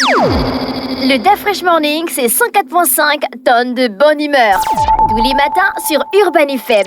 Le DaFresh Morning, c'est 104.5 tonnes de bonne humeur. Tous les matins sur Urban FM.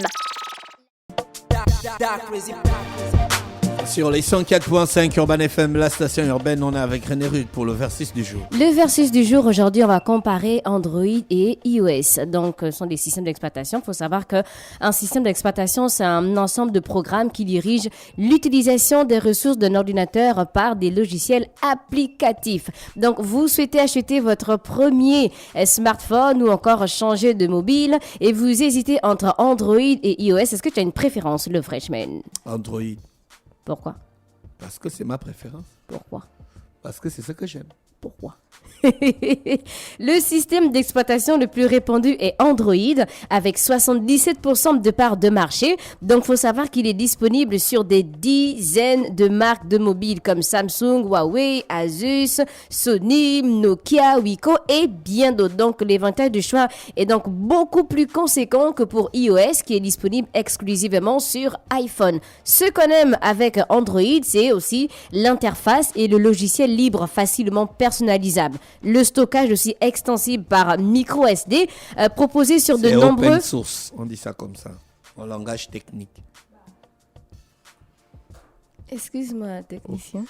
Sur les 104.5 Urban FM, la station urbaine, on est avec René Rude pour le versus du jour. Le versus du jour, aujourd'hui, on va comparer Android et iOS. Donc, ce sont des systèmes d'exploitation. Il faut savoir qu'un système d'exploitation, c'est un ensemble de programmes qui dirigent l'utilisation des ressources d'un ordinateur par des logiciels applicatifs. Donc, vous souhaitez acheter votre premier smartphone ou encore changer de mobile et vous hésitez entre Android et iOS. Est-ce que tu as une préférence, le freshman? Android. Pourquoi? Parce que c'est ma préférence. Pourquoi? Parce que c'est ce que j'aime. Pourquoi? Le système d'exploitation le plus répandu est Android avec 77% de parts de marché. Donc, il faut savoir qu'il est disponible sur des dizaines de marques de mobiles comme Samsung, Huawei, Asus, Sony, Nokia, Wiko et bien d'autres. Donc, l'éventail de choix est donc beaucoup plus conséquent que pour iOS qui est disponible exclusivement sur iPhone. Ce qu'on aime avec Android, c'est aussi l'interface et le logiciel libre facilement personnalisable. Le stockage aussi extensible par micro SD proposé sur de nombreux... C'est open source, on dit ça comme ça, en langage technique. Excuse-moi, technicien.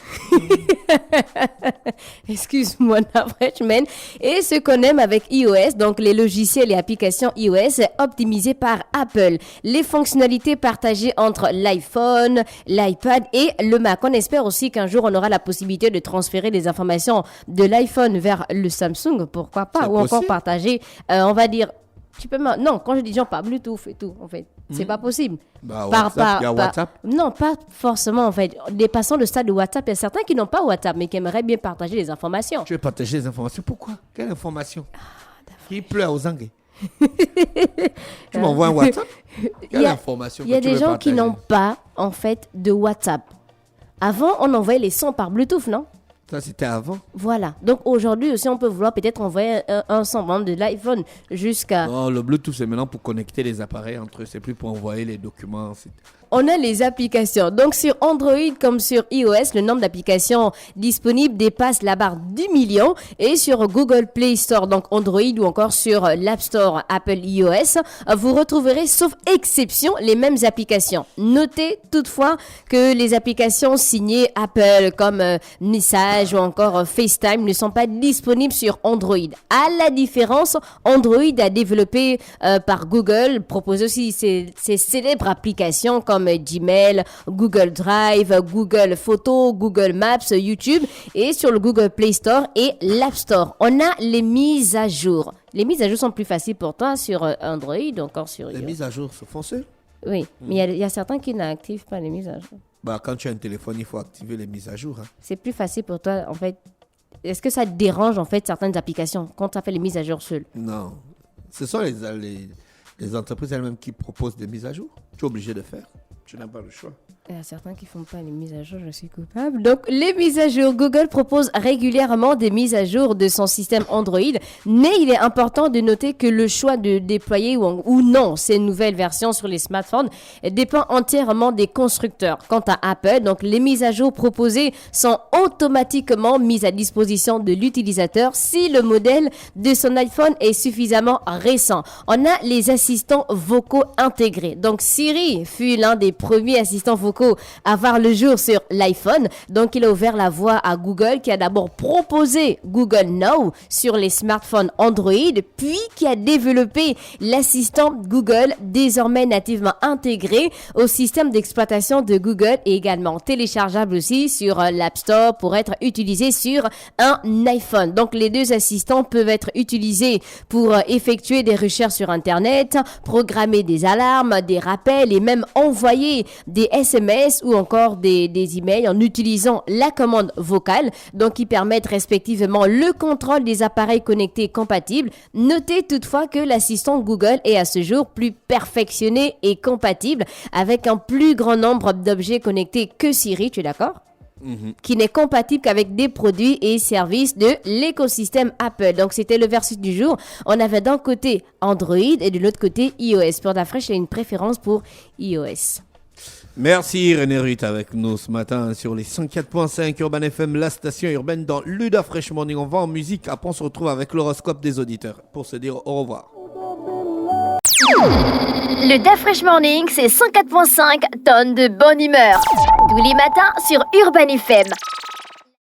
Excuse-moi, freshman. Et ce qu'on aime avec iOS, donc les logiciels et applications iOS optimisés par Apple. Les fonctionnalités partagées entre l'iPhone, l'iPad et le Mac. On espère aussi qu'un jour, on aura la possibilité de transférer les informations de l'iPhone vers le Samsung. Pourquoi pas? Ou encore partager, on va dire... Tu peux non, quand je dis genre par Bluetooth et tout, en fait, c'est pas possible. Bah, il y a WhatsApp. Non, pas forcément, en fait. Dépassant le stade de WhatsApp, il y a certains qui n'ont pas WhatsApp, mais qui aimeraient bien partager les informations. Tu veux partager les informations? Pourquoi? Quelle information? Qui pleure aux anglais? Tu m'envoies un WhatsApp? Quelle information? Il y a des gens qui n'ont pas, en fait, de WhatsApp. Avant, on envoyait les sons par Bluetooth, non? Ça, c'était avant. Voilà. Donc, aujourd'hui aussi, on peut vouloir peut-être envoyer un son de l'iPhone jusqu'à... Non, le Bluetooth, c'est maintenant pour connecter les appareils entre eux. C'est plus pour envoyer les documents. On a les applications. Donc, sur Android comme sur iOS, le nombre d'applications disponibles dépasse la barre du million. Et sur Google Play Store, donc Android ou encore sur l'App Store Apple iOS, vous retrouverez, sauf exception, les mêmes applications. Notez toutefois que les applications signées Apple comme Message ou encore FaceTime ne sont pas disponibles sur Android. À la différence, Android a développé par Google, propose aussi ces célèbres applications comme Gmail, Google Drive, Google Photos, Google Maps, YouTube et sur le Google Play Store et l'App Store. On a les mises à jour. Les mises à jour sont plus faciles pour toi sur Android ou encore sur iOS. Les mises à jour se font seules? Oui, mais il y a certains qui n'activent pas les mises à jour. Bah, quand tu as un téléphone, il faut activer les mises à jour. Hein. C'est plus facile pour toi, en fait. Est-ce que ça te dérange, en fait, certaines applications quand tu as fait les mises à jour seules? Non. Ce sont les entreprises elles-mêmes qui proposent des mises à jour. Tu es obligé de faire. Tu n'as pas le choix. Il y a certains qui ne font pas les mises à jour, je suis coupable. Donc, les mises à jour. Google propose régulièrement des mises à jour de son système Android, mais il est important de noter que le choix de déployer ou non ces nouvelles versions sur les smartphones dépend entièrement des constructeurs. Quant à Apple, donc les mises à jour proposées sont automatiquement mises à disposition de l'utilisateur si le modèle de son iPhone est suffisamment récent. On a les assistants vocaux intégrés. Donc, Siri fut l'un des premiers assistants vocaux à voir le jour sur l'iPhone. Donc, il a ouvert la voie à Google qui a d'abord proposé Google Now sur les smartphones Android, puis qui a développé l'assistant Google désormais nativement intégré au système d'exploitation de Google et également téléchargeable aussi sur l'App Store pour être utilisé sur un iPhone. Donc, les deux assistants peuvent être utilisés pour effectuer des recherches sur Internet, programmer des alarmes, des rappels et même envoyer des SMS ou encore des emails en utilisant la commande vocale, donc qui permettent respectivement le contrôle des appareils connectés compatibles. Notez toutefois que l'assistant Google est à ce jour plus perfectionné et compatible avec un plus grand nombre d'objets connectés que Siri, tu es d'accord? Qui n'est compatible qu'avec des produits et services de l'écosystème Apple. Donc, c'était le versus du jour. On avait d'un côté Android et de l'autre côté iOS. Pour DaFresh, il y a une préférence pour iOS. Merci René Ruth avec nous ce matin sur les 104.5 Urban FM, la station urbaine dans Luda Fresh Morning. On va en musique, après on se retrouve avec l'horoscope des auditeurs pour se dire au revoir. Le Da Fresh Morning, c'est 104.5 tonnes de bonne humeur. Tous les matins sur Urban FM.